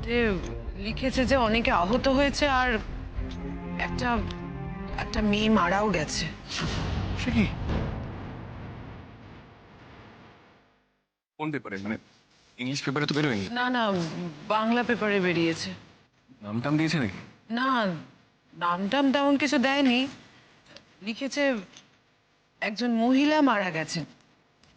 তাতে লিখেছে যে অনেকে আহত হয়েছে আর একটা একটা মেয়ে মারাও গেছে। সে কি? কোন পেপারে? মানে ইংলিশ পেপারে তো বেরোয়নি। না না, বাংলা পেপারে বেরিয়েছে। নাম টাম দিয়েছে নাকি? না, নাম টাম তেমন কিছু দেয়নি। লিখেছে একজন মহিলা মারা গেছেন।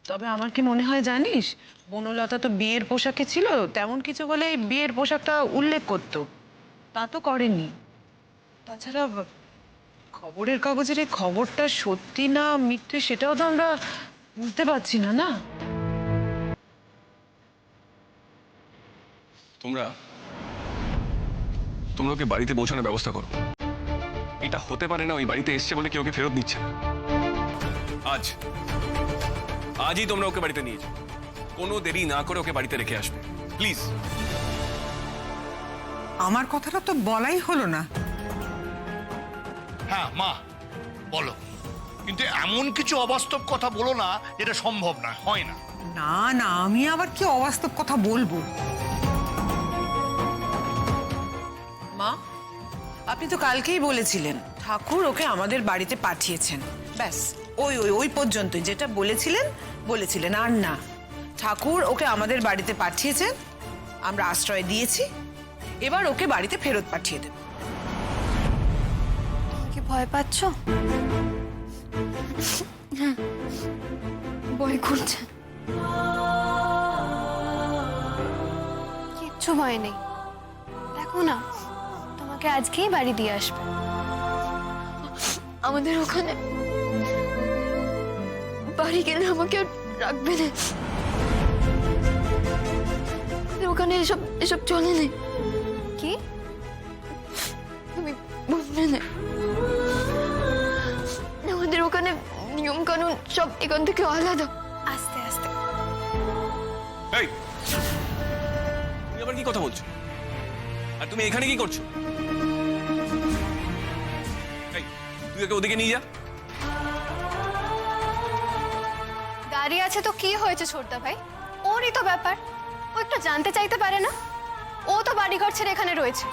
তবে আমার কি মনে হয় জানিস, বনলতা তো বিয়ের পোশাকে ছিল, তেমন কিছু হলে বিয়ের পোশাকটা উল্লেখ করতো, তা তো করেনি। তাছাড়া খবরের কাগজের এই খবরটা সত্যি না মিথ্যে সেটাও তো আমরা বুঝতে পারছি না। না, তোমরা তোমরা ওকে বাড়িতে পৌঁছানোর ব্যবস্থা করো। এটা হতে পারে না ওই বাড়িতে এসছে বলে কেউ ওকে ফেরত নিচ্ছে না। আজই তোমরা ওকে বাড়িতে নিয়ে যাও। কোনো দেরি না করে ওকে বাড়িতে রেখে আসবে প্লিজ। আমার কথাটা তো বলাই হলো না। হ্যাঁ মা, বলো, কিন্তু এমন কিছু অবাস্তব কথা বলো না যেটা সম্ভব না, হয় না। না না, আমি আবার কি অবাস্তব কথা বলবো? মা, আপনি তো কালকেই বলেছিলেন ঠাকুর ওকে আমাদের বাড়িতে পাঠিয়েছেন। ব্যাস ওই ওই ওই পর্যন্তই, যেটা বলেছিলেন আর না। ঠাকুর ওকে আমাদের বাড়িতে পাঠিয়েছেন, আমরা আশ্রয় দিয়েছি, এবার ওকে বাড়িতে ফেরত পাঠিয়ে দেব। তুমি কি ভয় পাচ্ছ? ভয় করছে? কিচ্ছু ভয় নেই, দেখো না তোমাকে আজকেই বাড়ি দিয়ে আসবে। আমাদের ওখানে বাড়ি গেলে আমাকে আর রাখবে না। আমাদের ওখানে এসব এসব চলে না। কি তুমি বুঝবে না? আমাদের ওখানে নিয়ম কানুন সব এখান থেকে আলাদা। আস্তে আস্তে। এই, তুমি আবার কি কথা বলছো? আর তুমি এখানে কি করছো? এই, তুই ওকে ওদিকে নিয়ে যা। গাড়ি আছে তো কি হয়েছে ছোটদা ভাই? ওরই তো ব্যাপার, ও একটু জানতে চাইতে পারে না? ও তো বাড়িঘর ছেড়ে এখানে রয়েছে।